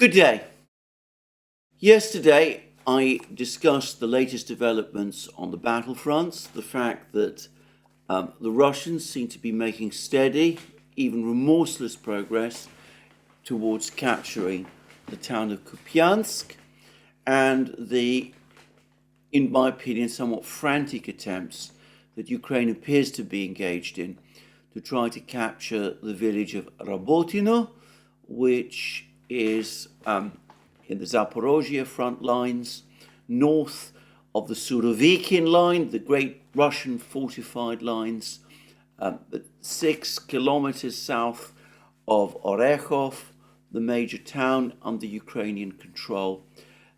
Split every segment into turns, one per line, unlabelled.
Good day. Yesterday, I discussed the latest developments on the battlefronts, the fact that the Russians seem to be making steady, even remorseless progress towards capturing the town of Kupyansk, and the, in my opinion, somewhat frantic attempts that Ukraine appears to be engaged in to try to capture the village of Rabotino, which is in the Zaporozhye front lines, north of the Surovikin line, the great Russian fortified lines, 6 kilometers south of Orechov, the major town under Ukrainian control,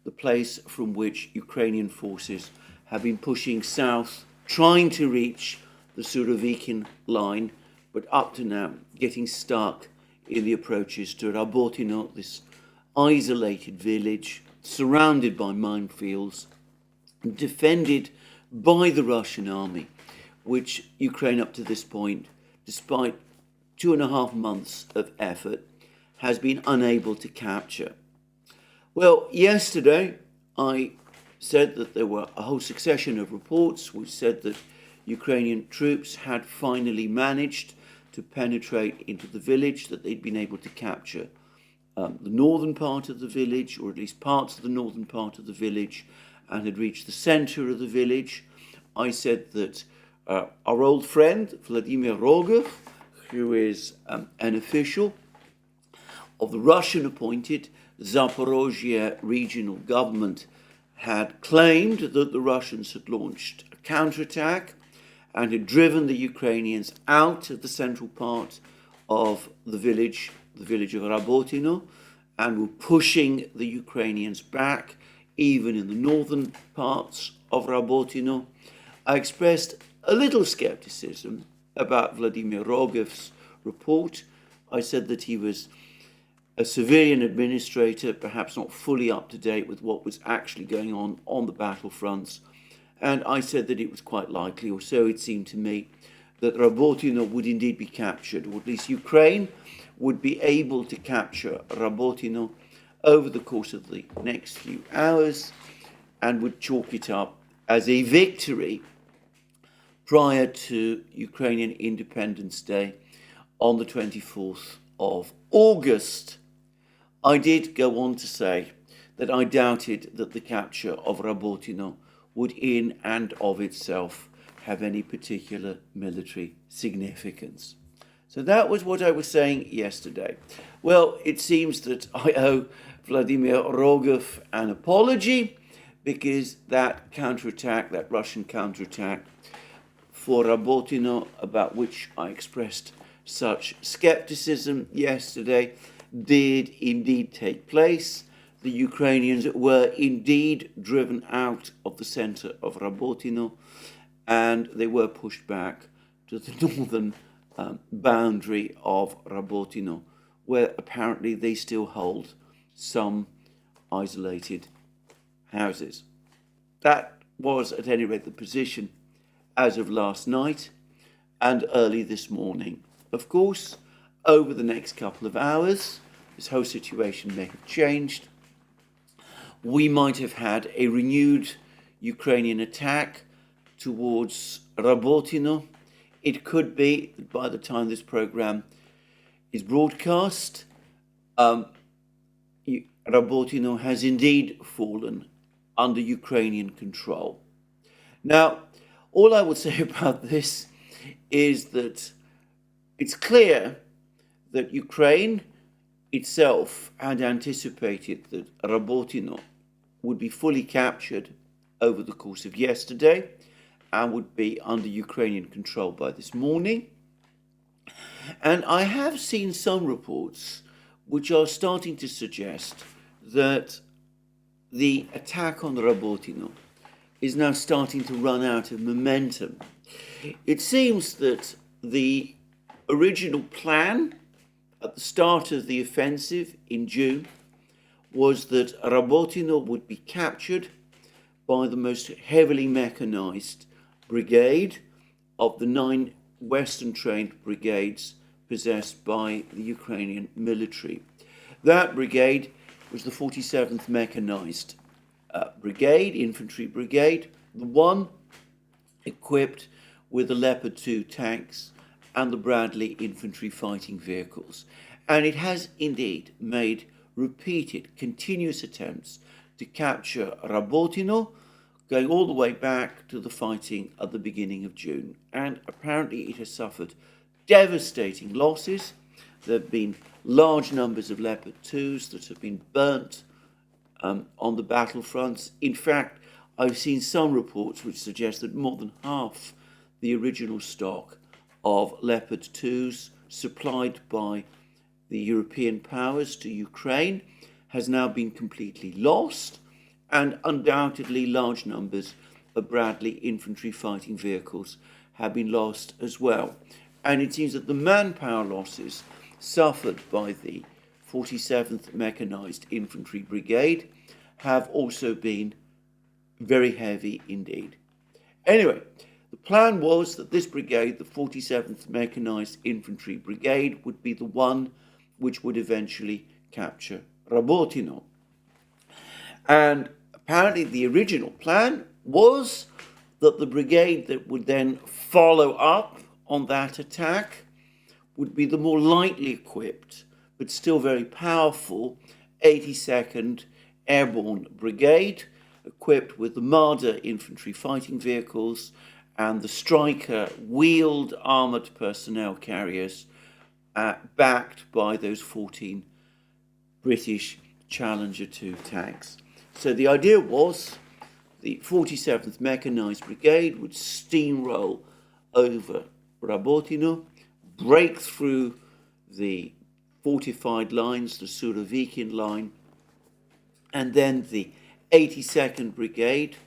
the place from which Ukrainian forces have been pushing south, trying to reach the Surovikin line, but up to now getting stuck in the approaches to Rabotino, this isolated village surrounded by minefields, defended by the Russian army, which Ukraine up to this point, despite 2.5 months of effort, has been unable to capture. Well, yesterday I said that there were a whole succession of reports which said that Ukrainian troops had finally managed to penetrate into the village, that they'd been able to capture the northern part of the village, or at least parts of the northern part of the village, and had reached the center of the village. I said that our old friend, Vladimir Rogov, who is an official of the Russian-appointed Zaporozhye regional government, had claimed that the Russians had launched a counterattack and had driven the Ukrainians out of the central part of the village of Rabotino, and were pushing the Ukrainians back, even in the northern parts of Rabotino. I expressed a little skepticism about Vladimir Rogov's report. I said that he was a civilian administrator, perhaps not fully up to date with what was actually going on the battlefronts. And I said that it was quite likely, or so it seemed to me, that Rabotino would indeed be captured, or at least Ukraine would be able to capture Rabotino over the course of the next few hours, and would chalk it up as a victory prior to Ukrainian Independence Day on the 24th of August. I did go on to say that I doubted that the capture of Rabotino would in and of itself have any particular military significance. So that was what I was saying yesterday. Well, it seems that I owe Vladimir Rogov an apology, because that counterattack, that Russian counterattack for Rabotino, about which I expressed such skepticism yesterday, did indeed take place. The Ukrainians were indeed driven out of the center of Rabotino, and they were pushed back to the northern boundary of Rabotino, where apparently they still hold some isolated houses. That was, at any rate, the position as of last night and early this morning. Of course, over the next couple of hours, this whole situation may have changed. We might have had a renewed Ukrainian attack towards Rabotino. It could be that by the time this program is broadcast, Rabotino has indeed fallen under Ukrainian control. Now, all I would say about this is that it's clear that Ukraine itself had anticipated that Rabotino would be fully captured over the course of yesterday and would be under Ukrainian control by this morning. And I have seen some reports which are starting to suggest that the attack on Rabotino is now starting to run out of momentum. It seems that the original plan at the start of the offensive in June was that Rabotino would be captured by the most heavily mechanized brigade of the 9 Western-trained brigades possessed by the Ukrainian military. That brigade was the 47th Mechanized Brigade, Infantry Brigade, the one equipped with the Leopard 2 tanks and the Bradley infantry fighting vehicles. And it has indeed made repeated, continuous attempts to capture Rabotino, going all the way back to the fighting at the beginning of June. And apparently it has suffered devastating losses. There have been large numbers of Leopard 2s that have been burnt on the battlefronts. In fact, I've seen some reports which suggest that more than half the original stock of Leopard 2s supplied by the European powers to Ukraine has now been completely lost, and undoubtedly large numbers of Bradley infantry fighting vehicles have been lost as well. And it seems that the manpower losses suffered by the 47th Mechanized Infantry Brigade have also been very heavy indeed. Anyway, the plan was that this brigade, the 47th Mechanized Infantry Brigade, would be the one which would eventually capture Rabotino. And apparently the original plan was that the brigade that would then follow up on that attack would be the more lightly equipped, but still very powerful 82nd Airborne Brigade, equipped with the Marder infantry fighting vehicles and the Striker wheeled armoured personnel carriers, backed by those 14 British Challenger 2 tanks. So the idea was the 47th Mechanized Brigade would steamroll over Rabotino, break through the fortified lines, the Surovikin line, and then the 82nd Brigade,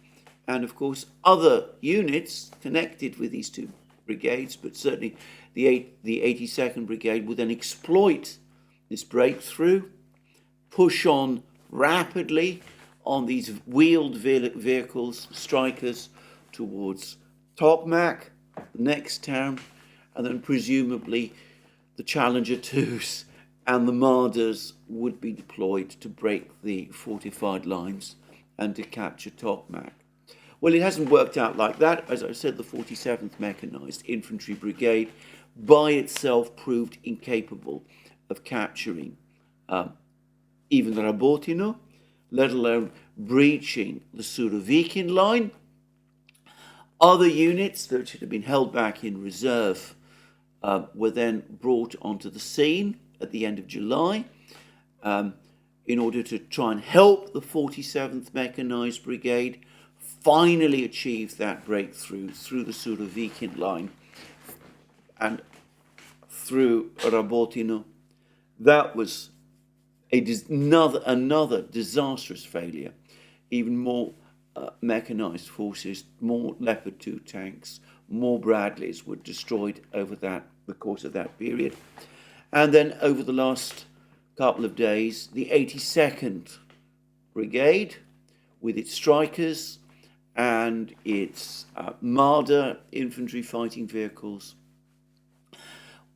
and of course other units connected with these two brigades, but certainly the 82nd Brigade would then exploit this breakthrough, push on rapidly on these wheeled vehicles, Strikers, towards Tokmak, the next town, and then presumably the Challenger 2s and the Marders would be deployed to break the fortified lines and to capture Tokmak. Well, it hasn't worked out like that. As I said, the 47th Mechanized Infantry Brigade by itself proved incapable of capturing even Rabotino, let alone breaching the Surovikin line. Other units that had been held back in reserve were then brought onto the scene at the end of July in order to try and help the 47th Mechanized Brigade finally achieve that breakthrough through the Surovikin line and through Rabotino. That was another disastrous failure. Even more mechanized forces, more Leopard 2 tanks, more Bradleys were destroyed over the course of that period. And then over the last couple of days, the 82nd Brigade, with its Strikers and its Marder infantry fighting vehicles,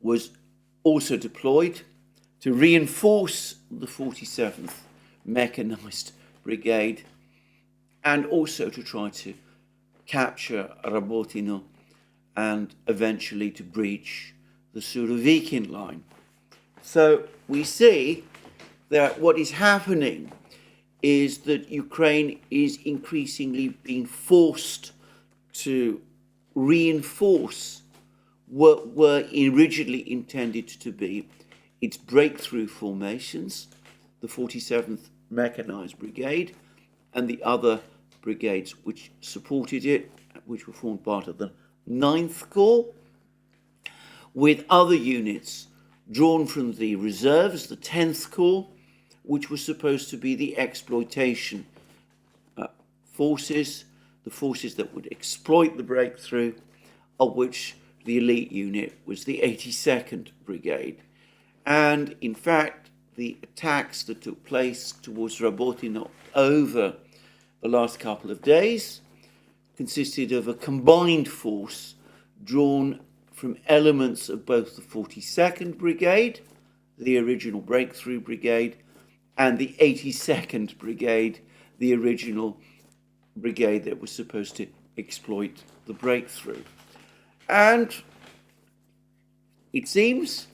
was also deployed to reinforce the 47th Mechanized Brigade and also to try to capture Rabotino and eventually to breach the Surovikin line. So we see that what is happening is that Ukraine is increasingly being forced to reinforce what were originally intended to be its breakthrough formations, the 47th Mechanized Brigade and the other brigades which supported it, which were formed part of the 9th Corps, with other units drawn from the reserves, the 10th Corps, which was supposed to be the exploitation forces, the forces that would exploit the breakthrough, of which the elite unit was the 82nd Brigade. And in fact, the attacks that took place towards Rabotino over the last couple of days consisted of a combined force drawn from elements of both the 42nd Brigade, the original breakthrough brigade, and the 82nd Brigade, the original brigade that was supposed to exploit the breakthrough. And it seems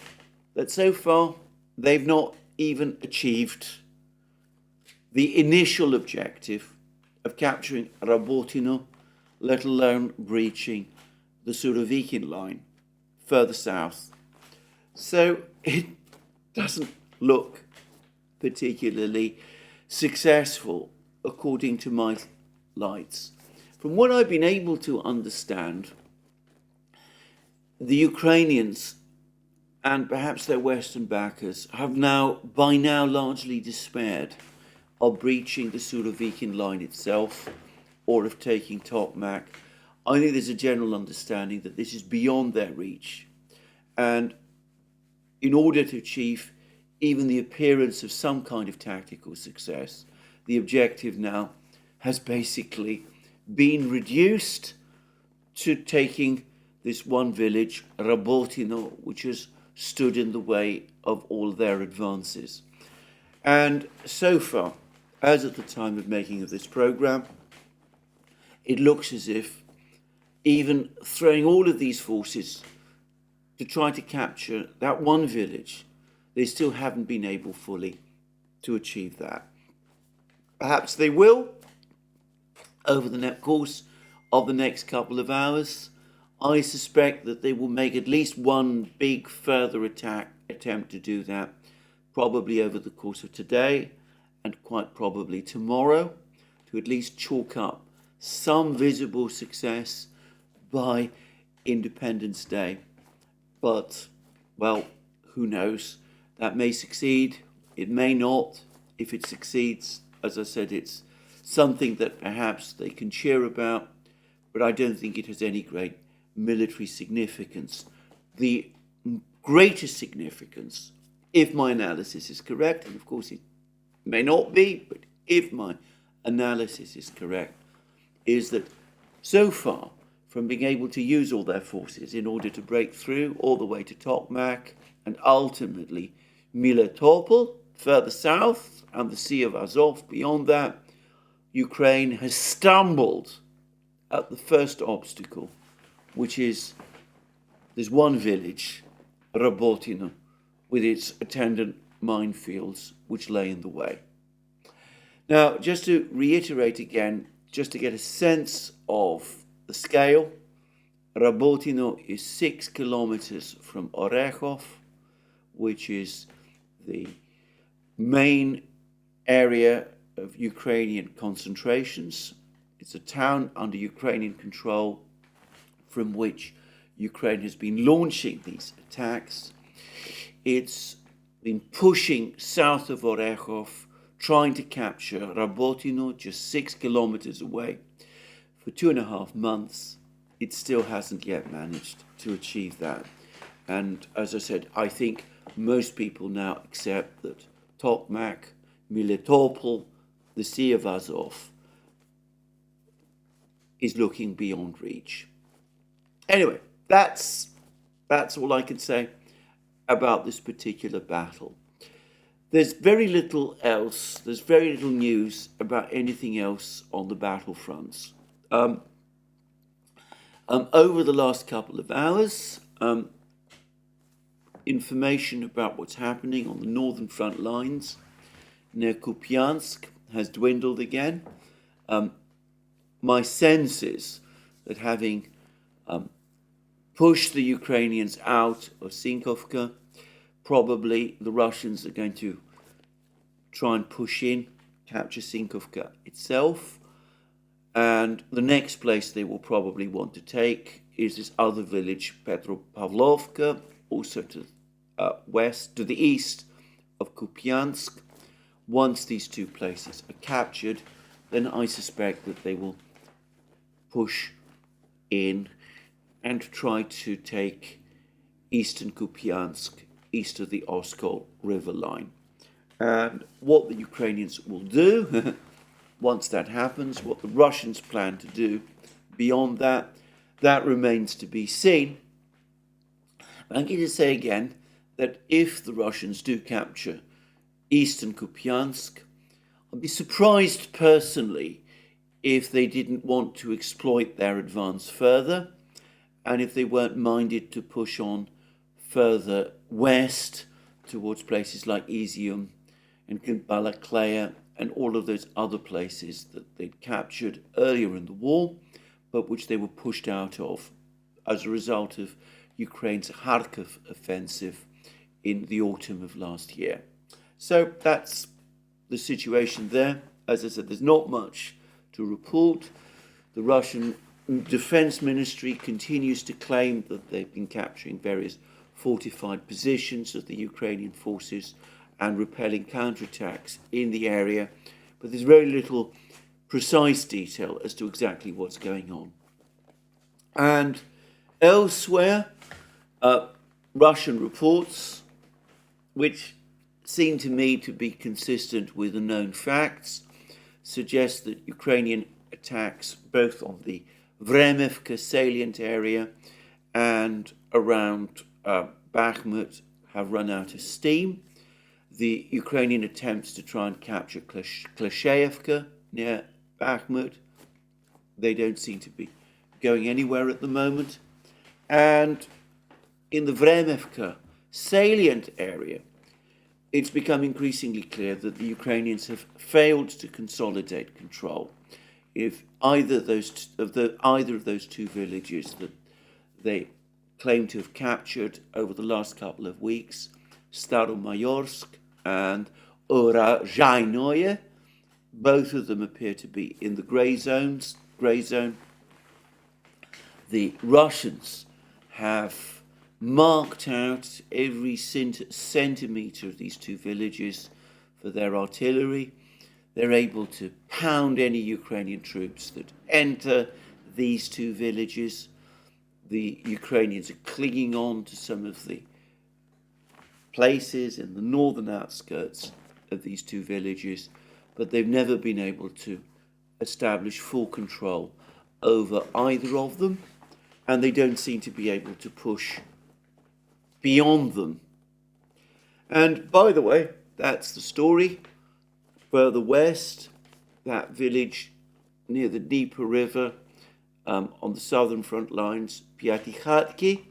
that so far they've not even achieved the initial objective of capturing Rabotino, let alone breaching the Surovikin line further south. So it doesn't look particularly successful according to my lights. From what I've been able to understand, the Ukrainians and perhaps their Western backers have by now largely despaired of breaching the Surovikin line itself or of taking Tokmak. I think there's a general understanding that this is beyond their reach. And in order to achieve even the appearance of some kind of tactical success, the objective now has basically been reduced to taking this one village, Rabotino, which has stood in the way of all their advances. And so far, as at the time of making of this program, it looks as if even throwing all of these forces to try to capture that one village, they still haven't been able fully to achieve that. Perhaps they will over the course of the next couple of hours. I suspect that they will make at least one big further attempt to do that, probably over the course of today and quite probably tomorrow, to at least chalk up some visible success by Independence Day. But, well, who knows? That may succeed, it may not. If it succeeds, as I said, it's something that perhaps they can cheer about, but I don't think it has any great military significance. The greatest significance, if my analysis is correct, and of course it may not be, but if my analysis is correct, is that so far from being able to use all their forces in order to break through all the way to Tokmak and ultimately Melitopol further south and the Sea of Azov beyond that, Ukraine has stumbled at the first obstacle, which is there's one village, Rabotino, with its attendant minefields which lay in the way. Now, just to reiterate again, just to get a sense of the scale, Rabotino is 6 kilometers from Orechov, which is the main area of Ukrainian concentrations. It's a town under Ukrainian control from which Ukraine has been launching these attacks. It's been pushing south of Orechov, trying to capture Rabotino, just 6 kilometers away, for 2.5 months. It still hasn't yet managed to achieve that. And as I said, I think most people now accept that Tokmak, Melitopol, the Sea of Azov is looking beyond reach. Anyway, that's all I can say about this particular battle. There's very little else, there's very little news about anything else on the battlefronts. Over the last couple of hours, information about what's happening on the northern front lines near Kupyansk has dwindled again. My sense is that having pushed the Ukrainians out of Sinkovka, probably the Russians are going to try and push in, capture Sinkovka itself. And the next place they will probably want to take is this other village, Petropavlovka, also to to the east of Kupyansk. Once these two places are captured, then I suspect that they will push in and try to take eastern Kupyansk, east of the Oskol River line. And what the Ukrainians will do, once that happens, what the Russians plan to do beyond that, that remains to be seen. But I'm going to say again that if the Russians do capture eastern Kupyansk. I'd be surprised personally if they didn't want to exploit their advance further, and if they weren't minded to push on further west towards places like ETHEREUM and Balakleya and all of those other places that they'd captured earlier in the war, but which they were pushed out of as a result of Ukraine's Kharkiv offensive in the autumn of last year. So that's the situation there. As I said, there's not much to report. The Russian Defense Ministry continues to claim that they've been capturing various fortified positions of the Ukrainian forces and repelling counterattacks in the area, but there's very little precise detail as to exactly what's going on. And elsewhere, Russian reports, which seem to me to be consistent with the known facts, suggest that Ukrainian attacks both on the Vremivka salient area and around Bakhmut have run out of steam. The Ukrainian attempts to try and capture Klashayevka near Bakhmut, they don't seem to be going anywhere at the moment. And in the Vremivka salient area, it's become increasingly clear that the Ukrainians have failed to consolidate control. If either of those two villages that they claim to have captured over the last couple of weeks, Staromayorsk and Urozhainoye, both of them appear to be in the grey zone. The Russians have marked out every centimetre of these two villages for their artillery. They're able to pound any Ukrainian troops that enter these two villages. The Ukrainians are clinging on to some of the places in the northern outskirts of these two villages, but they've never been able to establish full control over either of them, and they don't seem to be able to push beyond them. And by the way, that's the story. Further west, that village near the Dnieper River, on the southern front lines, Pyatikhatki,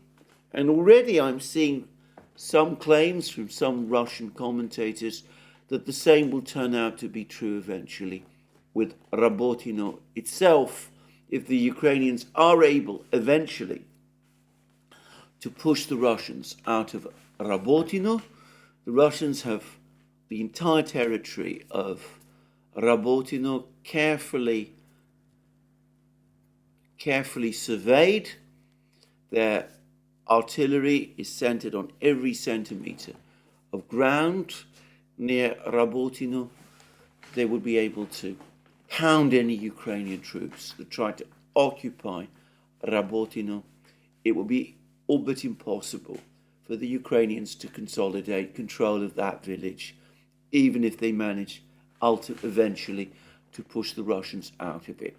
and already I'm seeing some claims from some Russian commentators that the same will turn out to be true eventually with Rabotino itself, if the Ukrainians are able eventually to push the Russians out of Rabotino. The Russians have the entire territory of Rabotino carefully surveyed. Their artillery is centered on every centimeter of ground near Rabotino. They would be able to pound any Ukrainian troops that try to occupy Rabotino. It would be all but impossible for the Ukrainians to consolidate control of that village, even if they manage eventually to push the Russians out of it.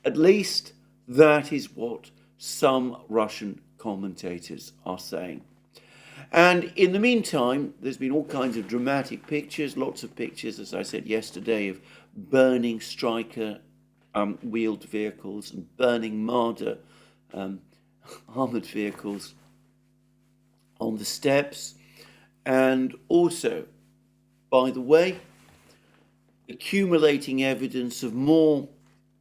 At least that is what some Russian commentators are saying. And in the meantime, there's been all kinds of dramatic pictures, lots of pictures, as I said yesterday, of burning Striker wheeled vehicles and burning Marder armoured vehicles on the steppes. And also, by the way, accumulating evidence of more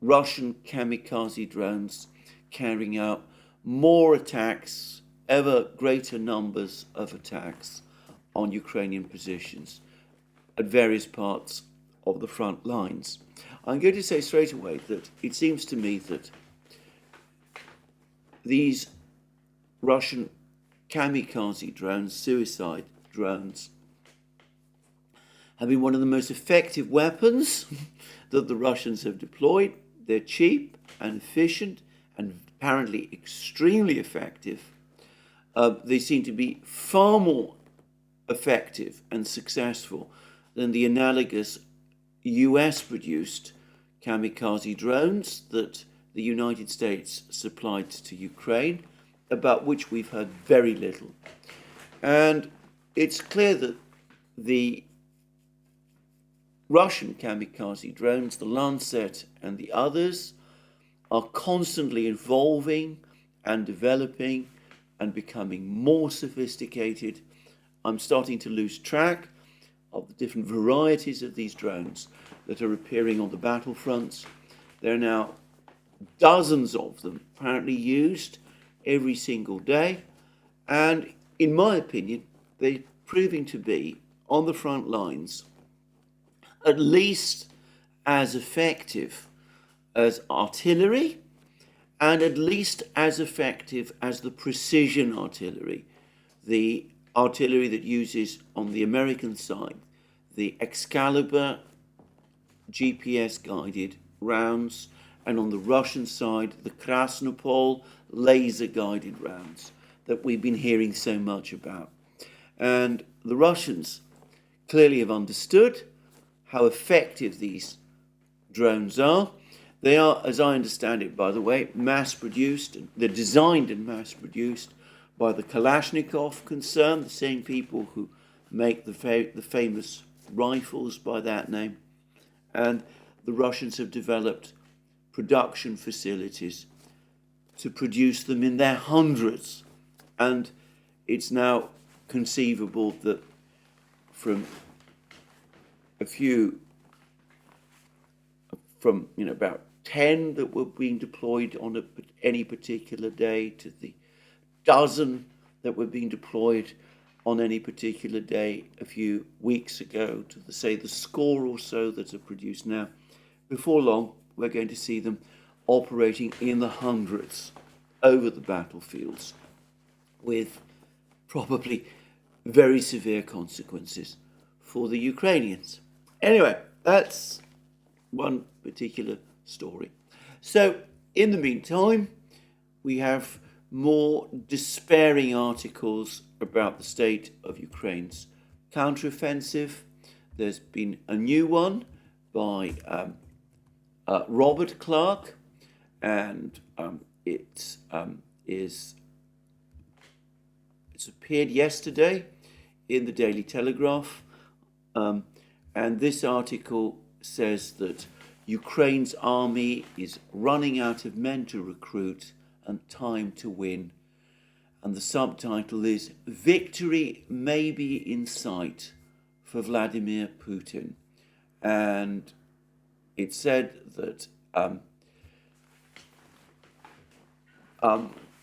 Russian kamikaze drones carrying out more attacks, ever greater numbers of attacks on Ukrainian positions at various parts of the front lines. I'm going to say straight away that it seems to me that these Russian kamikaze drones, suicide drones, have been one of the most effective weapons that the Russians have deployed. They're cheap and efficient and apparently extremely effective. They seem to be far more effective and successful than the analogous US-produced kamikaze drones that the United States supplied to Ukraine, about which we've heard very little. And it's clear that the Russian kamikaze drones, the Lancet and the others, are constantly evolving and developing and becoming more sophisticated. I'm starting to lose track of the different varieties of these drones that are appearing on the battlefronts. There are now dozens of them apparently used every single day, and in my opinion, they're proving to be, on the front lines, at least as effective as artillery, and at least as effective as the precision artillery, the artillery that uses, on the American side, the Excalibur GPS-guided rounds, and on the Russian side, the Krasnopol laser-guided rounds that we've been hearing so much about. And the Russians clearly have understood how effective these drones are. They are, as I understand it, by the way, mass-produced. They're designed and mass-produced by the Kalashnikov concern, the same people who make the famous rifles by that name. And the Russians have developed production facilities to produce them in their hundreds. And it's now conceivable that from about 10 that were being deployed on any particular day to the dozen that were being deployed on any particular day a few weeks ago, to the score or so that are produced now. Before long, we're going to see them operating in the hundreds over the battlefields, with probably very severe consequences for the Ukrainians. Anyway, that's one particular story. So, in the meantime, we have more despairing articles about the state of Ukraine's counteroffensive. There's been a new one by Robert Clark, and it's appeared yesterday in the Daily Telegraph, and this article says that Ukraine's army is running out of men to recruit and time to win. And the subtitle is "Victory May Be in Sight for Vladimir Putin." And it said that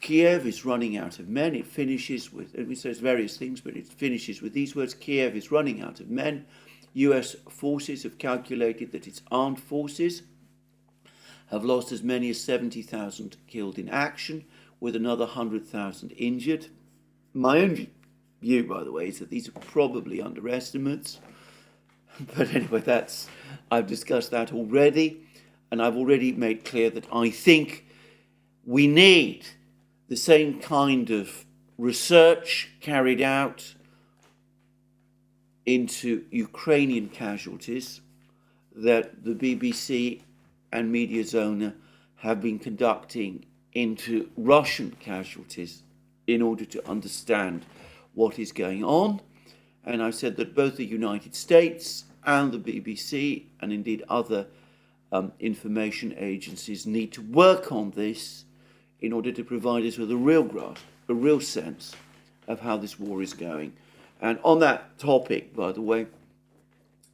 Kiev is running out of men. It finishes with, it says various things, but it finishes with these words: Kiev is running out of men. US forces have calculated that its armed forces have lost as many as 70,000 killed in action, with another 100,000 injured. My own view, by the way, is that these are probably underestimates. But anyway, I've discussed that already, and I've already made clear that I think we need the same kind of research carried out into Ukrainian casualties that the BBC and Mediazona have been conducting into Russian casualties in order to understand what is going on. And I've said that both the United States and the BBC, and indeed other information agencies, need to work on this in order to provide us with a real grasp, a real sense of how this war is going. And on that topic, by the way,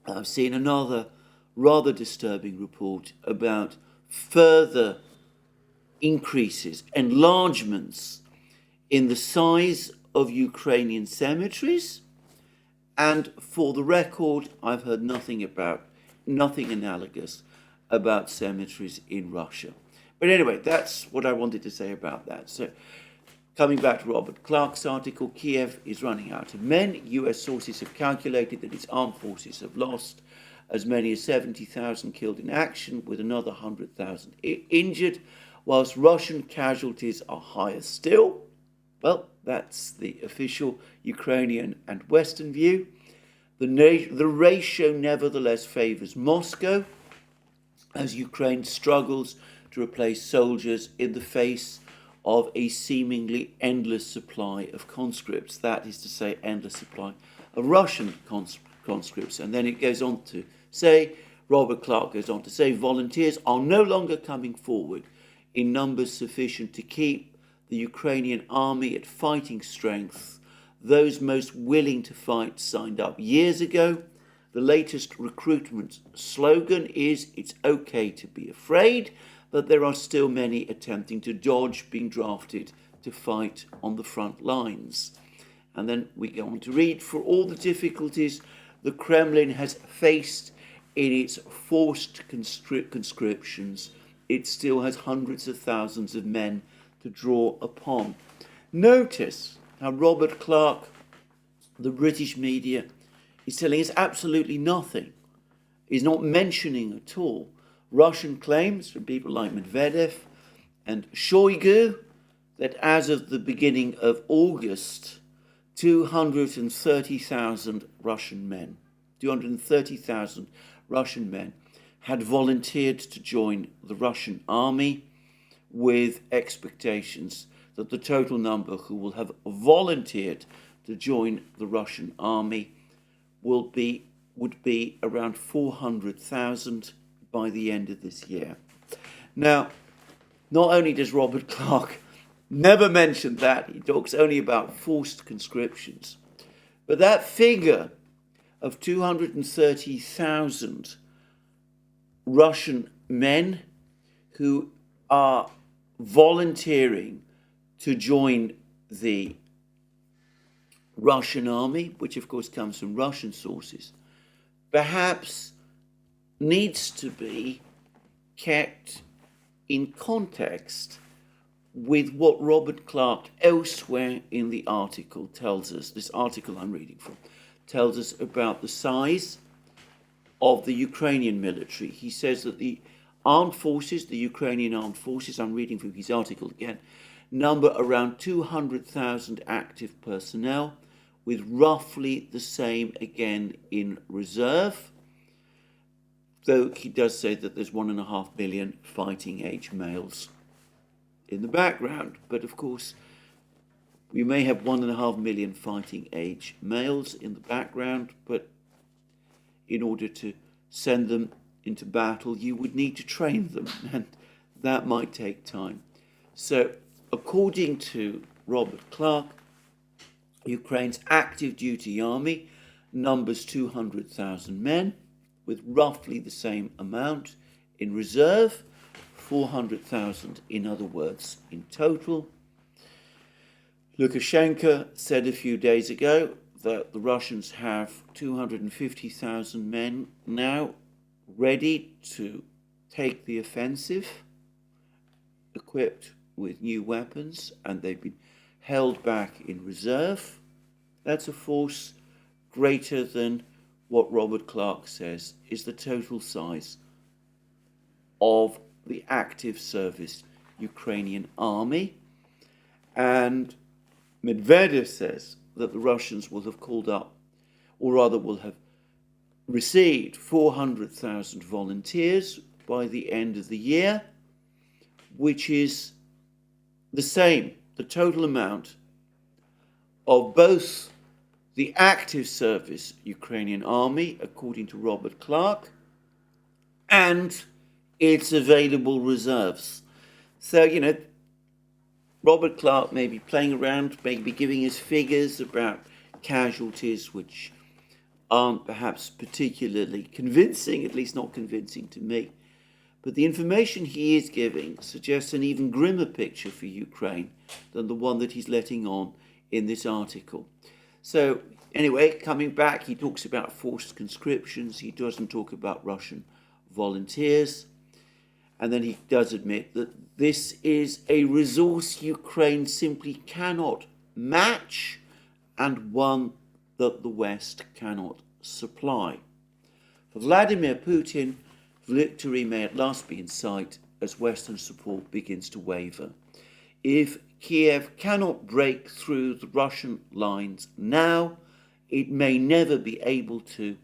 I've seen another rather disturbing report about further increases, enlargements in the size of Ukrainian cemeteries. And for the record, I've heard nothing analogous about cemeteries in Russia. But anyway, that's what I wanted to say about that. So, coming back to Robert Clark's article, Kiev is running out of men. US sources have calculated that its armed forces have lost as many as 70,000 killed in action, with another 100,000 injured, whilst Russian casualties are higher still. Well, that's the official Ukrainian and Western view. The ratio nevertheless favours Moscow, as Ukraine struggles to replace soldiers in the face of a seemingly endless supply of conscripts. That is to say, endless supply of Russian conscripts. And then it goes on to say, Robert Clark goes on to say, volunteers are no longer coming forward in numbers sufficient to keep the Ukrainian army at fighting strength. Those most willing to fight signed up years ago. The latest recruitment slogan is, it's okay to be afraid, but there are still many attempting to dodge being drafted to fight on the front lines. And then we go on to read, for all the difficulties the Kremlin has faced in its forced conscriptions, it still has hundreds of thousands of men to draw upon. Notice how Robert Clark, the British media, is telling us absolutely nothing. He's not mentioning at all Russian claims from people like Medvedev and Shoigu that as of the beginning of August, 230,000 Russian men, 230,000 Russian men had volunteered to join the Russian army, with expectations that the total number who will have volunteered to join the Russian army would be around 400,000 by the end of this year. Now, not only does Robert Clark never mention that, he talks only about forced conscriptions, but that figure of 230,000 Russian men who are volunteering to join the Russian army, which of course comes from Russian sources, perhaps needs to be kept in context with what Robert Clark elsewhere in the article tells us. This article I'm reading from tells us about the size of the Ukrainian military. He says that the armed forces, the Ukrainian armed forces, I'm reading from his article again, number around 200,000 active personnel, with roughly the same again in reserve, though he does say that there's 1.5 million fighting age males in the background. But of course, we may have 1.5 million fighting age males in the background, but in order to send them into battle, you would need to train them, and that might take time. So, according to Robert Clark, Ukraine's active duty army numbers 200,000 men, with roughly the same amount in reserve, 400,000 in other words in total. Lukashenko said a few days ago that the Russians have 250,000 men now ready to take the offensive, equipped with new weapons, and they've been held back in reserve. That's a force greater than what Robert Clark says is the total size of the active service Ukrainian army. And Medvedev says that the Russians will have called up, or rather will have received 400,000 volunteers by the end of the year, which is the same, the total amount of both the active service Ukrainian army, according to Robert Clark, and its available reserves. So, Robert Clark may be playing around, maybe giving us figures about casualties which aren't perhaps particularly convincing, at least not convincing to me. But the information he is giving suggests an even grimmer picture for Ukraine than the one that he's letting on in this article. So, anyway, coming back, he talks about forced conscriptions. He doesn't talk about Russian volunteers. And then he does admit that this is a resource Ukraine simply cannot match, and one that the West cannot supply. For Vladimir Putin, victory may at last be in sight as Western support begins to waver. If Kiev cannot break through the Russian lines now, it may never be able to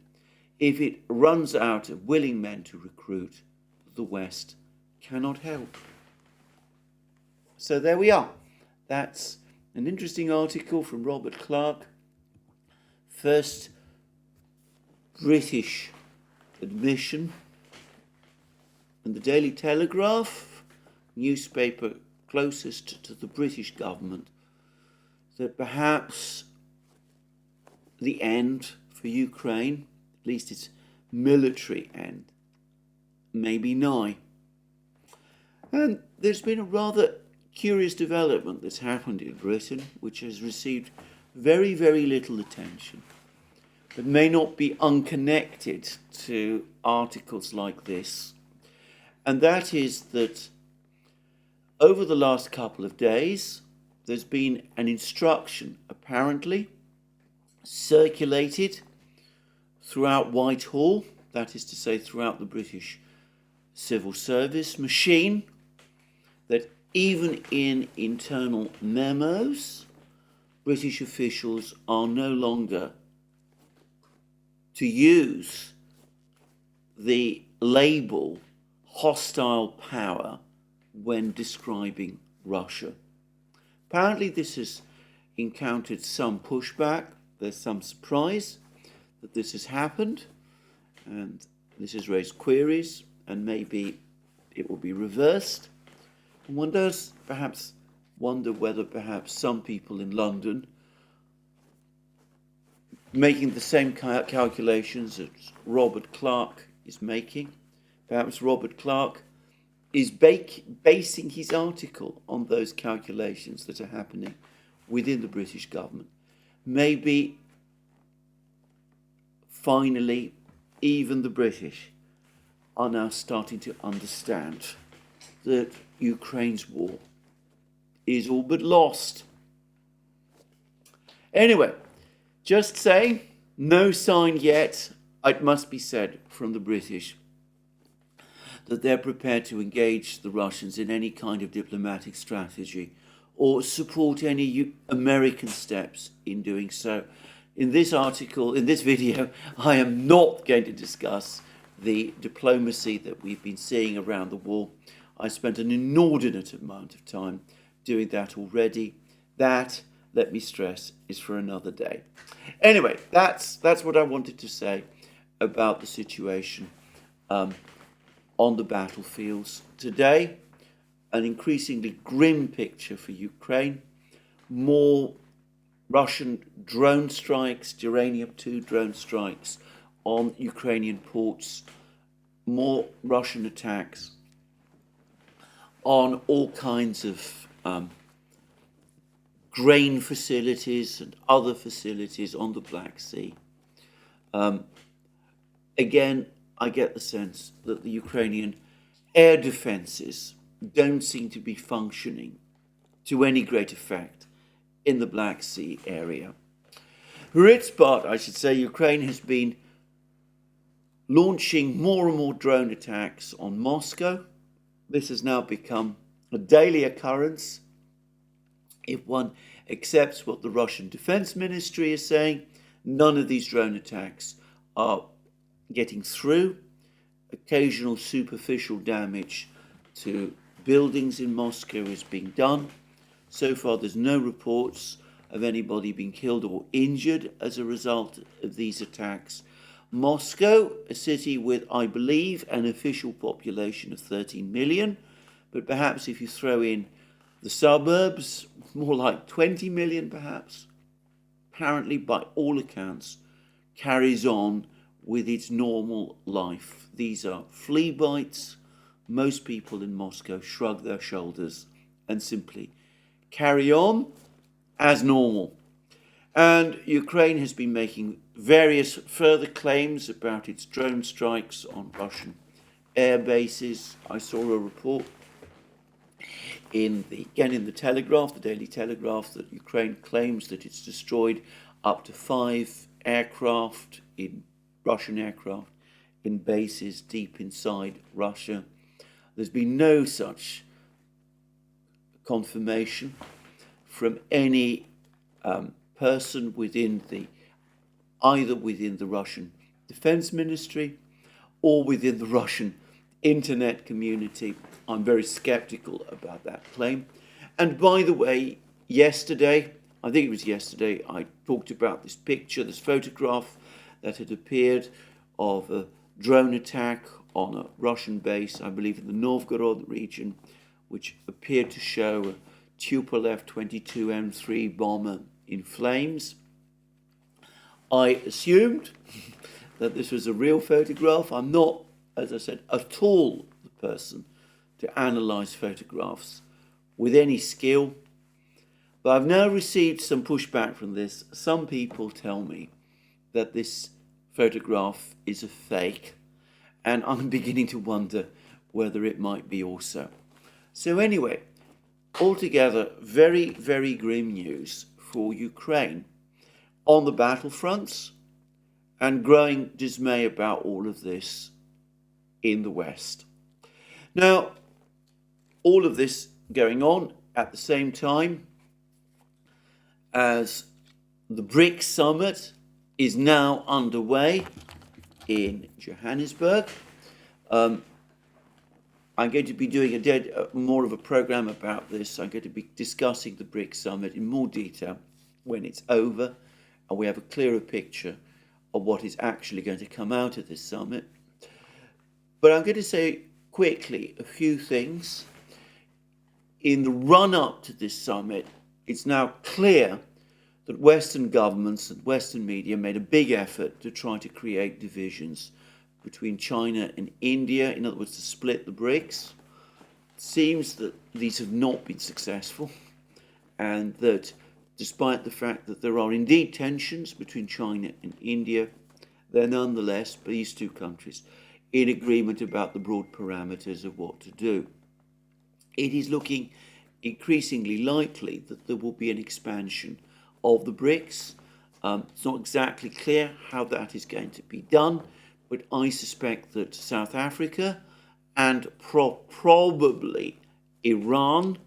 if it runs out of willing men to recruit. The West cannot help. So there we are. That's an interesting article from Robert Clark, first British admission, and the Daily Telegraph, newspaper closest to the British government, that perhaps the end for Ukraine, at least its military end, may be nigh. And there's been a rather curious development that's happened in Britain, which has received very, very little attention, but may not be unconnected to articles like this. And that is that over the last couple of days, there's been an instruction, apparently, circulated throughout Whitehall, that is to say throughout the British civil service machine, that even in internal memos, British officials are no longer to use the label hostile power when describing Russia. Apparently this has encountered some pushback. There's some surprise that this has happened, and this has raised queries, and maybe it will be reversed. And one does perhaps wonder whether perhaps some people in London, making the same calculations as Robert Clark is making, perhaps Robert Clark is basing his article on those calculations that are happening within the British government. Maybe finally even the British are now starting to understand that Ukraine's war is all but lost. Anyway, just saying, no sign yet, it must be said, from the British that they're prepared to engage the Russians in any kind of diplomatic strategy or support any American steps in doing so. In this article, in this video, I am not going to discuss the diplomacy that we've been seeing around the war. I spent an inordinate amount of time doing that already. That, let me stress, is for another day. Anyway, that's what I wanted to say about the situation on the battlefields today. An increasingly grim picture for Ukraine. More Russian drone strikes, Uranium-2 drone strikes on Ukrainian ports. More Russian attacks on all kinds of grain facilities and other facilities on the Black Sea. Again, I get the sense that the Ukrainian air defences don't seem to be functioning to any great effect in the Black Sea area. For its part, I should say, Ukraine has been launching more and more drone attacks on Moscow. This has now become a daily occurrence. If one accepts what the Russian Defense Ministry is saying, none of these drone attacks are getting through. Occasional superficial damage to buildings in Moscow is being done. So far, there's no reports of anybody being killed or injured as a result of these attacks. Moscow, a city with, I believe, an official population of 13 million, but perhaps if you throw in the suburbs, more like 20 million perhaps, apparently by all accounts carries on with its normal life. These are flea bites. Most people in Moscow shrug their shoulders and simply carry on as normal. And Ukraine has been making various further claims about its drone strikes on Russian air bases. I saw a report in the Telegraph, the Daily Telegraph, that Ukraine claims that it's destroyed up to 5 Russian aircraft in bases deep inside Russia. There's been no such confirmation from any person either within the Russian Defense Ministry or within the Russian internet community. I'm very skeptical about that claim. And by the way, yesterday, I think it was yesterday, I talked about this picture, this photograph that had appeared of a drone attack on a Russian base, I believe in the Novgorod region, which appeared to show a Tupolev 22M3 bomber in flames. I assumed that this was a real photograph. I'm not, as I said, at all the person to analyse photographs with any skill. But I've now received some pushback from this. Some people tell me that this photograph is a fake, and I'm beginning to wonder whether it might be also. So anyway, altogether, very, very grim news for Ukraine on the battlefronts, and growing dismay about all of this in the West. Now, all of this going on at the same time as the BRICS summit is now underway in Johannesburg. I'm going to be doing more of a program about this. I'm going to be discussing the BRICS summit in more detail when it's over and we have a clearer picture of what is actually going to come out of this summit. But I'm going to say quickly a few things. In the run-up to this summit, it's now clear that Western governments and Western media made a big effort to try to create divisions between China and India, in other words, to split the BRICS. It seems that these have not been successful, and that despite the fact that there are indeed tensions between China and India, they're nonetheless, these two countries, in agreement about the broad parameters of what to do. It is looking increasingly likely that there will be an expansion of the BRICS. It's not exactly clear how that is going to be done, but I suspect that South Africa and probably Iran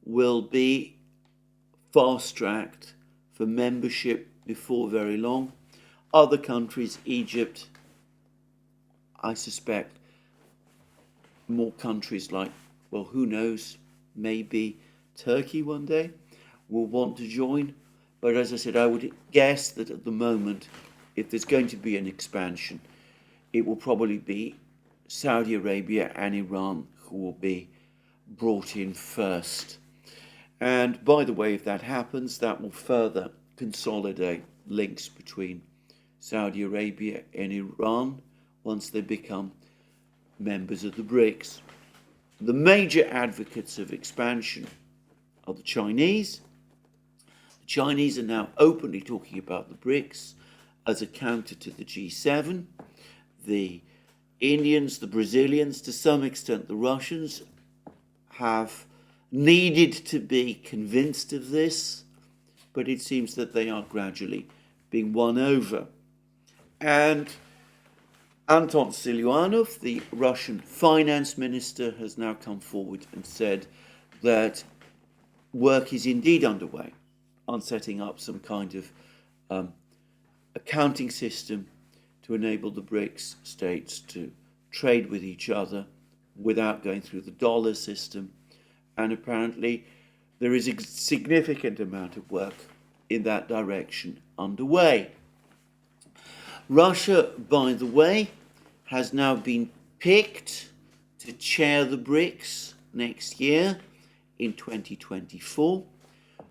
will be fast-tracked for membership before very long. Other countries, Egypt, I suspect more countries like, well, who knows, maybe Turkey one day will want to join. But as I said, I would guess that at the moment, if there's going to be an expansion, it will probably be Saudi Arabia and Iran who will be brought in first. And by the way, if that happens, that will further consolidate links between Saudi Arabia and Iran once they become members of the BRICS. The major advocates of expansion are the Chinese. The Chinese are now openly talking about the BRICS as a counter to the G7. The Indians, the Brazilians, to some extent the Russians, have needed to be convinced of this, but it seems that they are gradually being won over. And Anton Siluanov, the Russian finance minister, has now come forward and said that work is indeed underway on setting up some kind of accounting system to enable the BRICS states to trade with each other without going through the dollar system. And apparently there is a significant amount of work in that direction underway. Russia, by the way, has now been picked to chair the BRICS next year in 2024.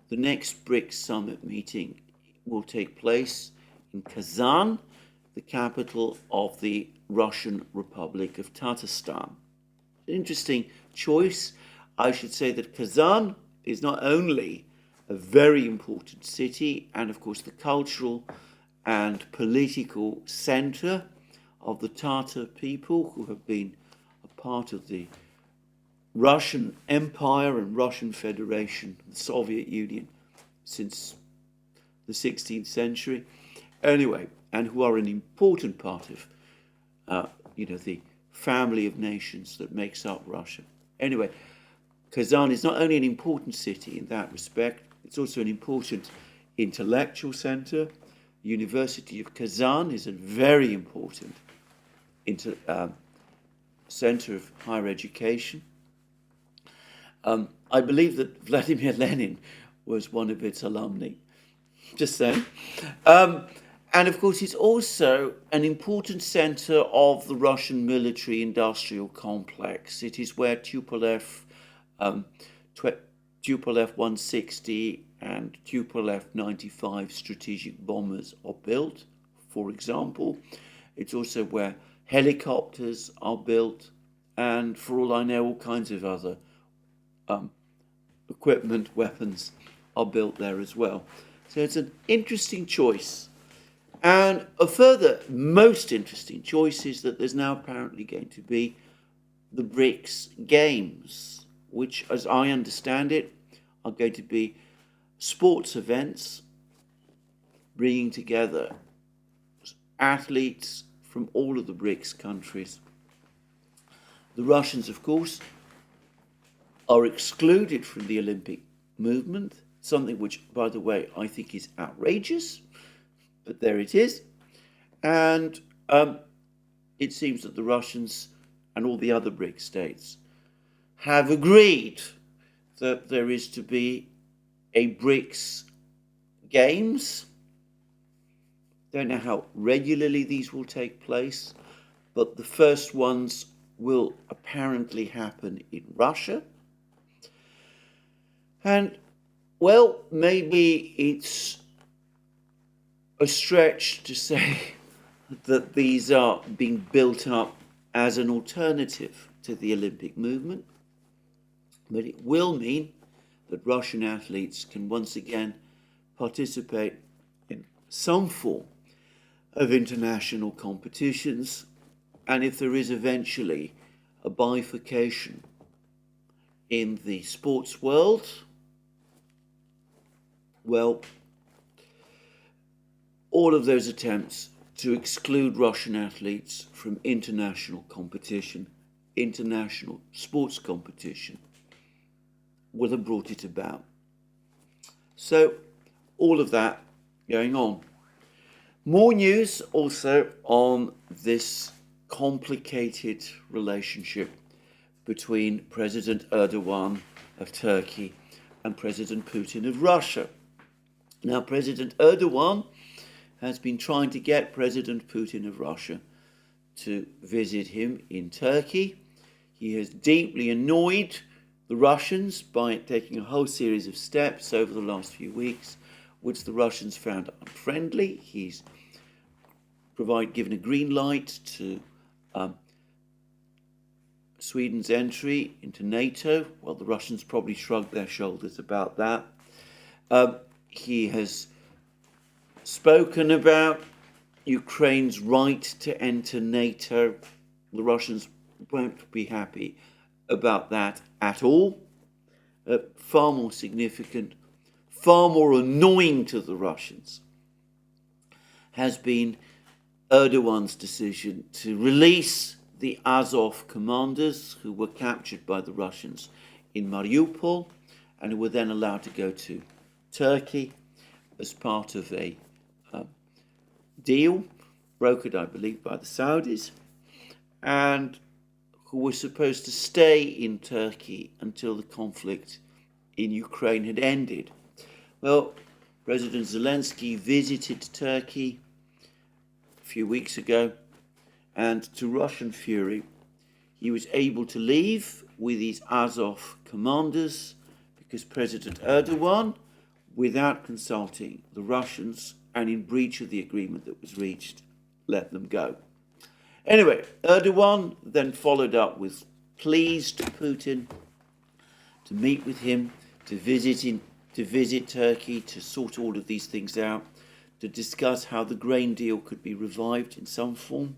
The next BRICS summit meeting will take place in Kazan, the capital of the Russian Republic of Tatarstan. An interesting choice. I should say that Kazan is not only a very important city and, of course, the cultural and political center of the Tatar people who have been a part of the Russian Empire and Russian Federation, the Soviet Union, since the 16th century. Anyway, and who are an important part of, the family of nations that makes up Russia. Anyway, Kazan is not only an important city in that respect, it's also an important intellectual center. The University of Kazan is a very important center of higher education. I believe that Vladimir Lenin was one of its alumni. Just saying. And of course, it's also an important center of the Russian military-industrial complex. It is where Tupolev 160 and Tupolev 95 strategic bombers are built, for example. It's also where helicopters are built, and for all I know, all kinds of other equipment, weapons are built there as well. So it's an interesting choice. And a further most interesting choice is that there's now apparently going to be the BRICS Games, which, as I understand it, are going to be sports events bringing together athletes from all of the BRICS countries. The Russians, of course, are excluded from the Olympic movement, something which, by the way, I think is outrageous, but there it is. And it seems that the Russians and all the other BRICS states have agreed that there is to be a BRICS Games. Don't know how regularly these will take place, but the first ones will apparently happen in Russia. And, well, maybe it's a stretch to say that these are being built up as an alternative to the Olympic movement, but it will mean that Russian athletes can once again participate in some form of international competitions, and if there is eventually a bifurcation in the sports world, well, all of those attempts to exclude Russian athletes from international competition, international sports competition, will have brought it about. So, all of that going on. More news also on this complicated relationship between President Erdogan of Turkey and President Putin of Russia. Now, President Erdogan has been trying to get President Putin of Russia to visit him in Turkey. He has deeply annoyed the Russians by taking a whole series of steps over the last few weeks, which the Russians found unfriendly. He's given a green light to Sweden's entry into NATO. Well, the Russians probably shrugged their shoulders about that. He has spoken about Ukraine's right to enter NATO. The Russians won't be happy about that at all. Far more significant, far more annoying to the Russians has been Erdogan's decision to release the Azov commanders who were captured by the Russians in Mariupol and who were then allowed to go to Turkey as part of a deal brokered, I believe, by the Saudis, and who were supposed to stay in Turkey until the conflict in Ukraine had ended. Well, President Zelensky visited Turkey a few weeks ago, and to Russian fury, he was able to leave with these Azov commanders because President Erdogan, without consulting the Russians and in breach of the agreement that was reached, let them go. Anyway, Erdogan then followed up with pleas to Putin to meet with him, to visit Turkey, to sort all of these things out, to discuss how the grain deal could be revived in some form.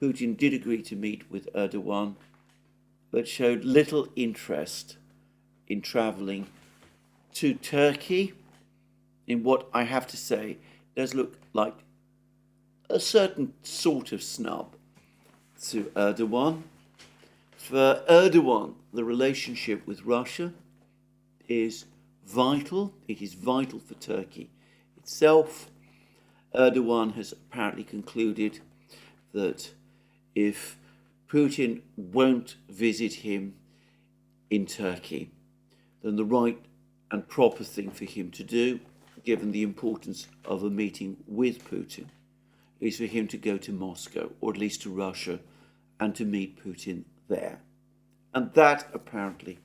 Putin did agree to meet with Erdogan, but showed little interest in travelling to Turkey in what I have to say does look like a certain sort of snub to Erdogan. For Erdogan, the relationship with Russia is vital. It is vital for Turkey itself. Erdogan has apparently concluded that if Putin won't visit him in Turkey, then the right and proper thing for him to do given the importance of a meeting with Putin, is for him to go to Moscow, or at least to Russia, and to meet Putin there. And that apparently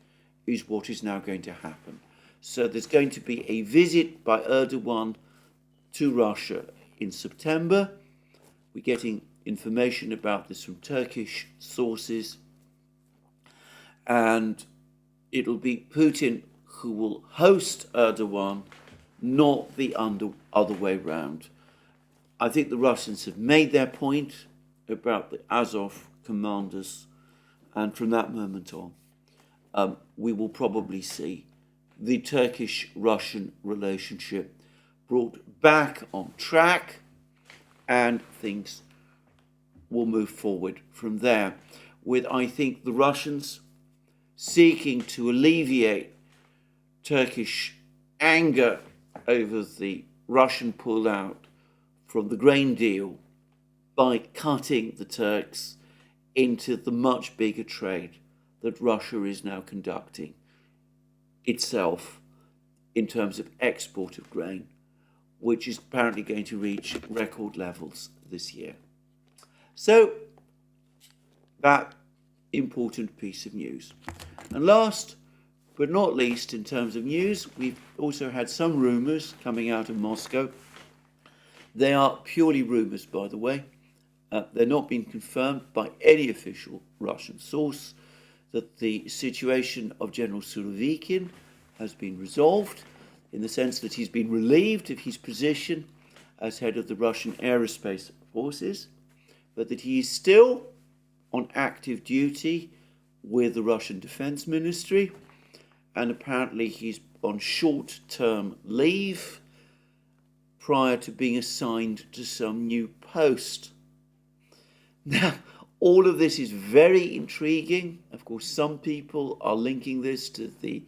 is what is now going to happen. So there's going to be a visit by Erdogan to Russia in September. We're getting information about this from Turkish sources. And it'll be Putin who will host Erdogan, not the other way round. I think the Russians have made their point about the Azov commanders, and from that moment on, we will probably see the Turkish-Russian relationship brought back on track, and things will move forward from there, with, I think, the Russians seeking to alleviate Turkish anger over the Russian pullout from the grain deal by cutting the Turks into the much bigger trade that Russia is now conducting itself in terms of export of grain, which is apparently going to reach record levels this year. So, that important piece of news. And last but not least, in terms of news, we've also had some rumours coming out of Moscow. They are purely rumours, by the way. They're not being confirmed by any official Russian source that the situation of General Surovikin has been resolved, in the sense that he's been relieved of his position as head of the Russian aerospace forces, but that he is still on active duty with the Russian Defense Ministry, and apparently he's on short-term leave prior to being assigned to some new post. Now, all of this is very intriguing. Of course, some people are linking this to the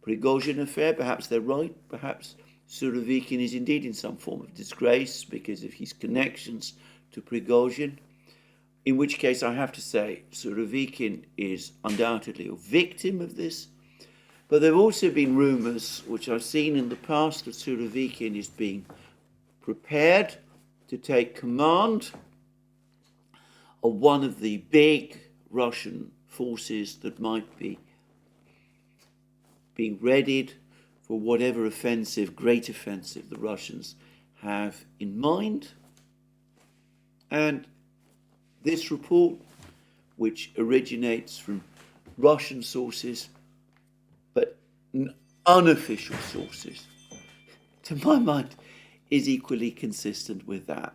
Prigozhin affair. Perhaps they're right. Perhaps Surovikin is indeed in some form of disgrace because of his connections to Prigozhin. In which case, I have to say, Surovikin is undoubtedly a victim of this. But there have also been rumours, which I've seen in the past, that Surovikin is being prepared to take command of one of the big Russian forces that might be being readied for whatever offensive, great offensive, the Russians have in mind. And this report, which originates from Russian sources, but unofficial sources, to my mind, is equally consistent with that.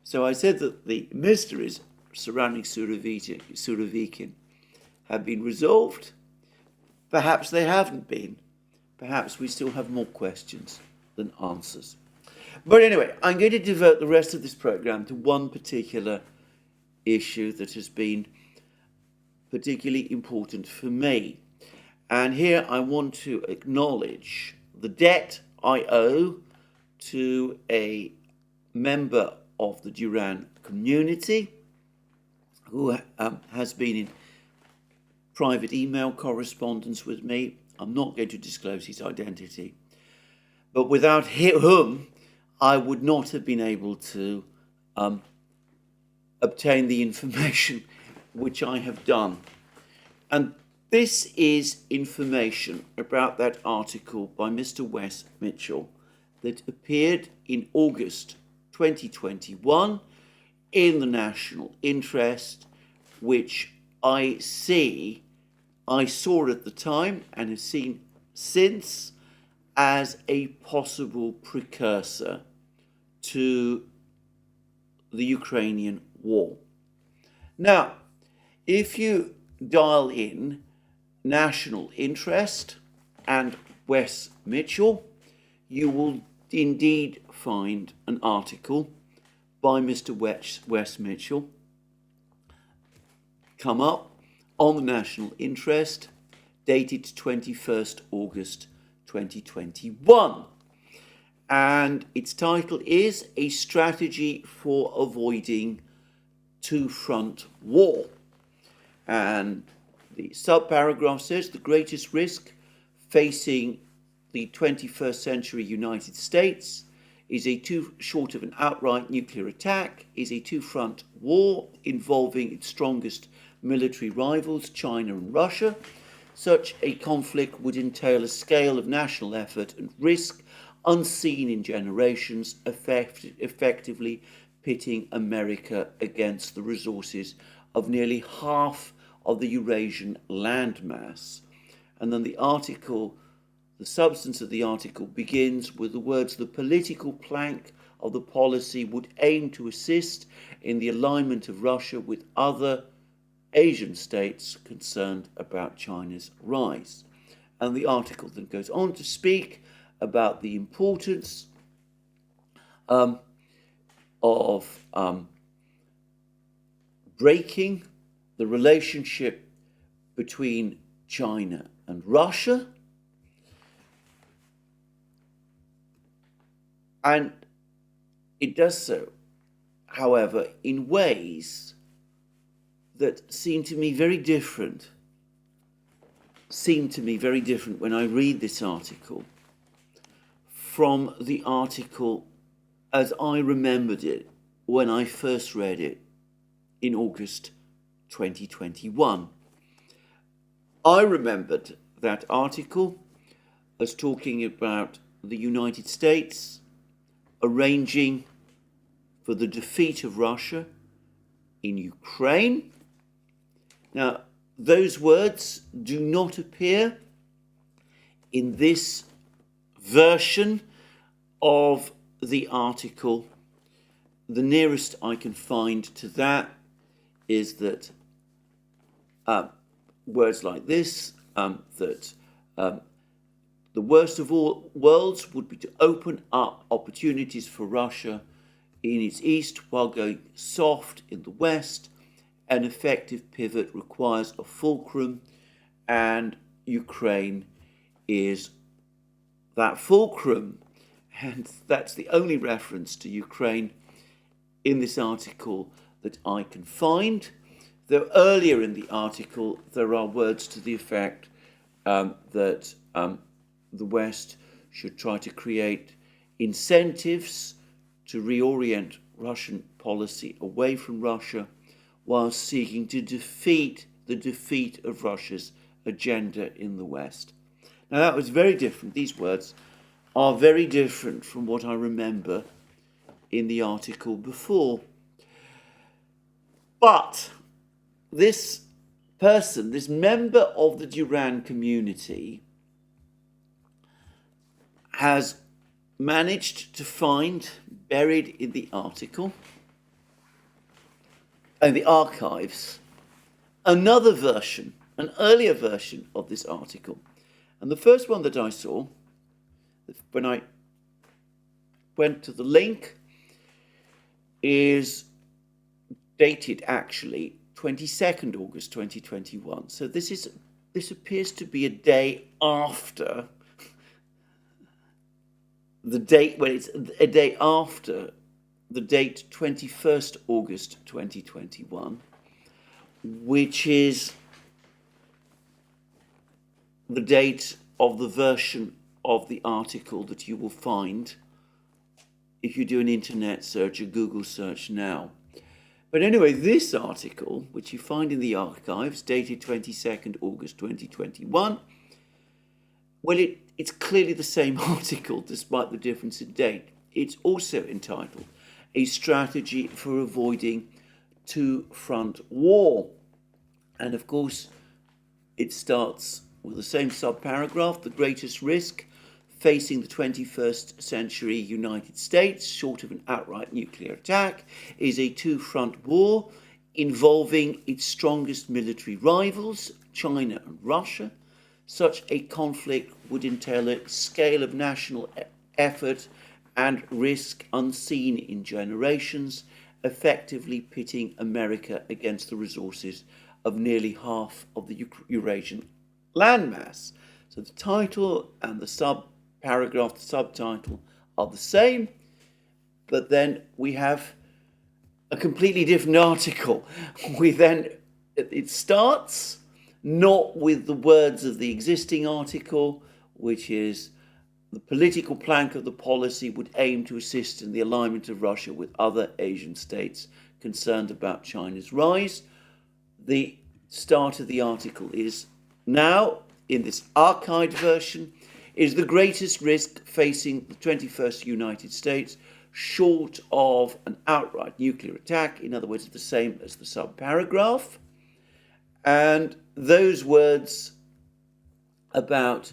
So I said that the mysteries surrounding Surovikin have been resolved. Perhaps they haven't been. Perhaps we still have more questions than answers. But anyway, I'm going to devote the rest of this program to one particular issue that has been particularly important for me. And here I want to acknowledge the debt I owe to a member of the Duran community who has been in private email correspondence with me. I'm not going to disclose his identity. But without whom, I would not have been able to obtain the information which I have done. And this is information about that article by Mr. Wes Mitchell that appeared in August 2021 in the National Interest, which I saw at the time and have seen since as a possible precursor to the Ukrainian war. Now, if you dial in National Interest and Wes Mitchell, you will indeed find an article by Mr. Wes Mitchell come up on the National Interest, dated 21st August 2021. And its title is A Strategy for Avoiding Two-Front War. And the subparagraph says the greatest risk facing the 21st century United States is a too short of an outright nuclear attack, is a two-front war involving its strongest military rivals, China and Russia. Such a conflict would entail a scale of national effort and risk unseen in generations, effectively pitting America against the resources of nearly half of the Eurasian landmass. And then the article, the substance of the article begins with the words, the political plank of the policy would aim to assist in the alignment of Russia with other Asian states concerned about China's rise. And the article then goes on to speak about the importance of breaking the relationship between China and Russia, and it does so, however, in ways that seem to me very different when I read this article from the article as I remembered it when I first read it in August 2021. I remembered that article as talking about the United States arranging for the defeat of Russia in Ukraine. Now, those words do not appear in this version of the article. The nearest I can find to that is that words like this, that the worst of all worlds would be to open up opportunities for Russia in its east while going soft in the west. An effective pivot requires a fulcrum, and Ukraine is that fulcrum. And that's the only reference to Ukraine in this article that I can find. Though earlier in the article, there are words to the effect that the West should try to create incentives to reorient Russian policy away from Russia while seeking to defeat of Russia's agenda in the West. Now that was very different. These words are very different from what I remember in the article before. But this person, this member of the Duran community, has managed to find, buried in the article, in the archives, another version, an earlier version of this article. And the first one that I saw, when I went to the link, is dated actually 22nd August 2021. So this appears to be a day after the date, when it's a day after the date 21st August 2021, which is the date of the version of the article that you will find if you do an internet search, a Google search now. But anyway, this article, which you find in the archives, dated 22nd August 2021, well, it's clearly the same article despite the difference in date. It's also entitled A Strategy for Avoiding Two-Front War. And of course, it starts with the same subparagraph, the greatest risk facing the 21st century United States, short of an outright nuclear attack, is a two-front war involving its strongest military rivals, China and Russia. Such a conflict would entail a scale of national effort and risk unseen in generations, effectively pitting America against the resources of nearly half of the Eurasian landmass. So the title and the subparagraph, the subtitle are the same, but then we have a completely different article. It starts not with the words of the existing article, which is the political plank of the policy would aim to assist in the alignment of Russia with other Asian states concerned about China's rise. The start of the article is now, in this archived version, is the greatest risk facing the 21st United States, short of an outright nuclear attack. In other words, the same as the subparagraph. And those words about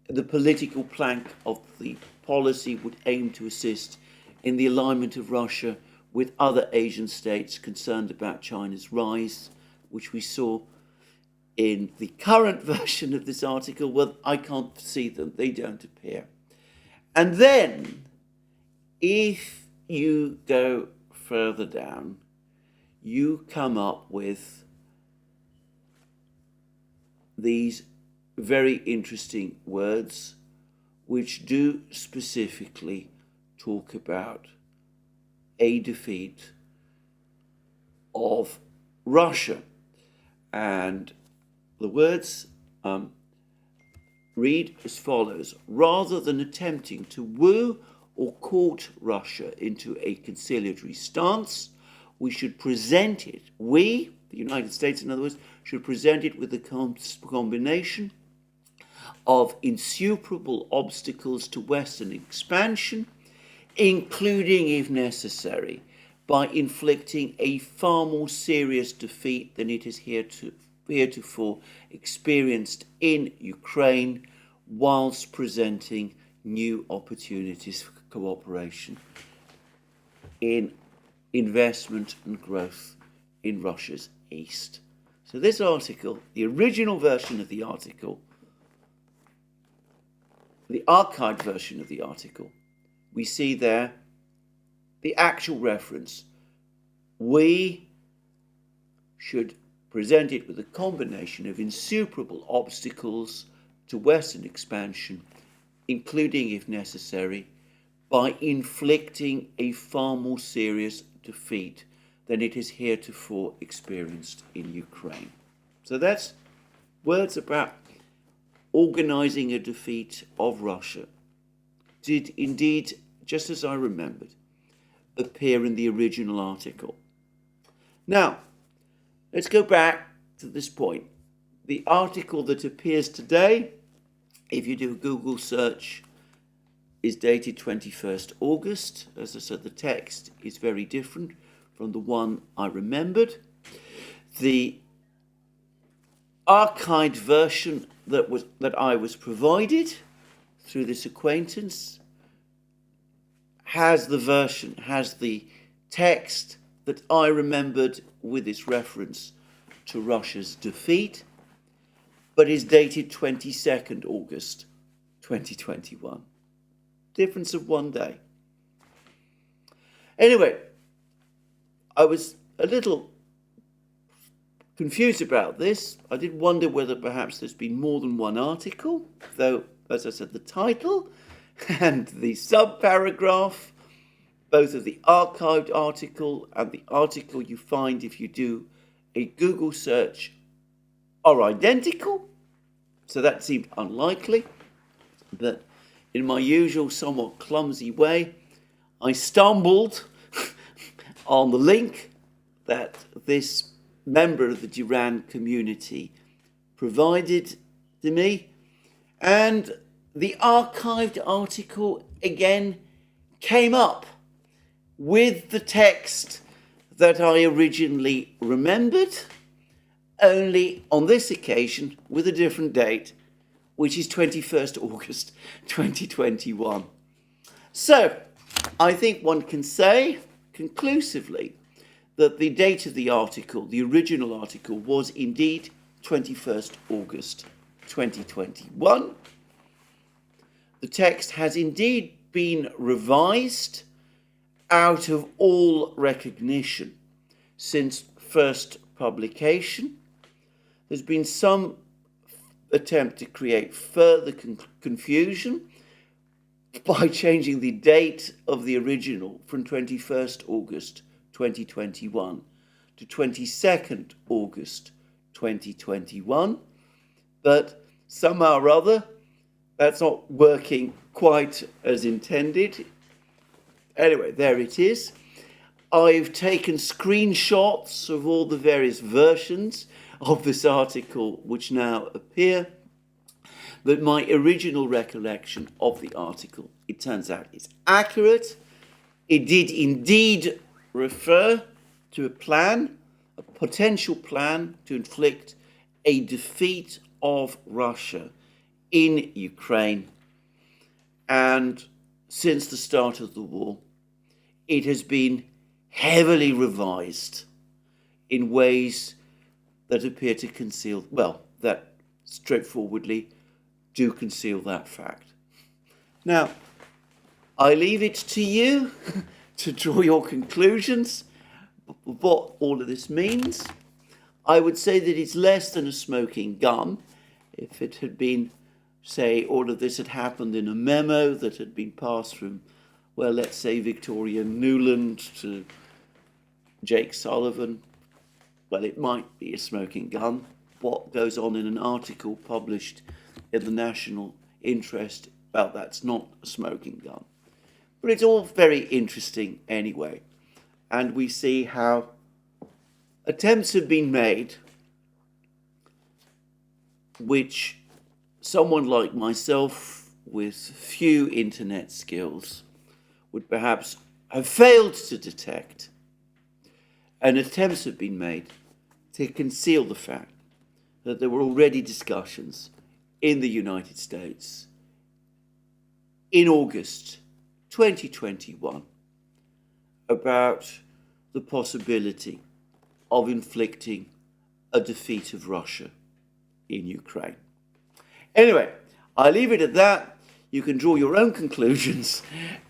the political plank of the policy would aim to assist in the alignment of Russia with other Asian states concerned about China's rise, which we saw in the current version of this article. Well, I can't see them, they don't appear. And then, if you go further down, you come up with these very interesting words which do specifically talk about a defeat of Russia. And the words read as follows: rather than attempting to woo or court Russia into a conciliatory stance, we should present it, we, the United States in other words, should present it with a combination of insuperable obstacles to Western expansion, including, if necessary, by inflicting a far more serious defeat than it has heretofore experienced in Ukraine, whilst presenting new opportunities for cooperation in investment and growth in Russia's east. So this article, the original version of the article, the archived version of the article, we see there the actual reference. We should present it with a combination of insuperable obstacles to Western expansion, including, if necessary, by inflicting a far more serious defeat than it has heretofore experienced in Ukraine. So that's words about organising a defeat of Russia did indeed, just as I remembered, appear in the original article. Now, let's go back to this point. The article that appears today, if you do a Google search, is dated 21st August. As I said, the text is very different from the one I remembered. The archived version that I was provided through this acquaintance has the text that I remembered with its reference to Russia's defeat, but is dated 22nd August 2021. Difference of one day. Anyway, I was a little confused about this. I did wonder whether perhaps there's been more than one article, though, as I said, the title and the subparagraph, both of the archived article and the article you find if you do a Google search, are identical. So that seemed unlikely. But in my usual somewhat clumsy way, I stumbled on the link that this member of the Duran community provided to me, and the archived article again came up with the text that I originally remembered, only on this occasion with a different date, which is 21st August 2021. So, I think one can say conclusively that the date of the article, the original article, was indeed 21st August 2021. The text has indeed been revised out of all recognition since first publication. There's been some attempt to create further confusion by changing the date of the original from 21st August 2021 to 22nd August 2021, but somehow or other That's not working quite as intended. Anyway, there it is. I've taken screenshots of all the various versions of this article which now appear. But my original recollection of the article, it turns out, is accurate. It did indeed refer to a plan, a potential plan to inflict a defeat of Russia in Ukraine. And since the start of the war, it has been heavily revised in ways that appear to conceal, well, that straightforwardly do conceal that fact. Now, I leave it to you to draw your conclusions of what all of this means. I would say that it's less than a smoking gun. If it had been, say, all of this had happened in a memo that had been passed from, well, let's say Victoria Nuland to Jake Sullivan, well, it might be a smoking gun. What goes on in an article published in the National Interest, well, that's not a smoking gun. But it's all very interesting anyway. And we see how attempts have been made which someone like myself with few internet skills would perhaps have failed to detect. And attempts have been made to conceal the fact that there were already discussions in the United States in August 2021 about the possibility of inflicting a defeat of Russia in Ukraine. Anyway, I leave it at that. You can draw your own conclusions.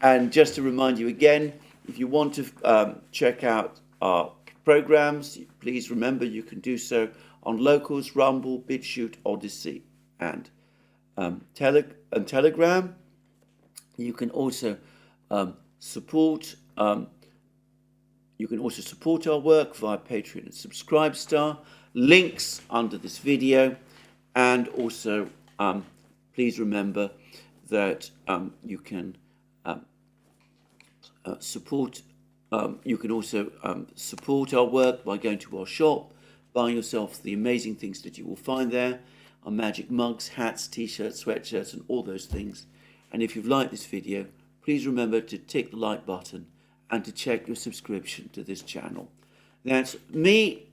And just to remind you again, if you want to check out our programs, please remember you can do so on Locals, Rumble, BitChute, ODYSEE, and Telegram. You can also support our work via Patreon and Subscribestar. Links under this video, and also please remember that you can support. You can also support our work by going to our shop, buying yourself the amazing things that you will find there, our magic mugs, hats, t-shirts, sweatshirts, and all those things. And if you've liked this video, please remember to tick the like button and to check your subscription to this channel. That's me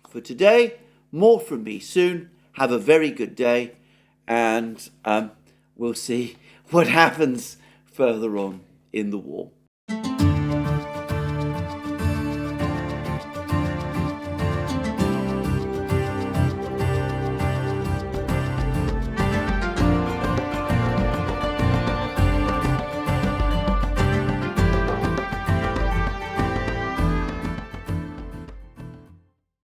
for today. More from me soon. Have a very good day, and we'll see what happens further on in the war.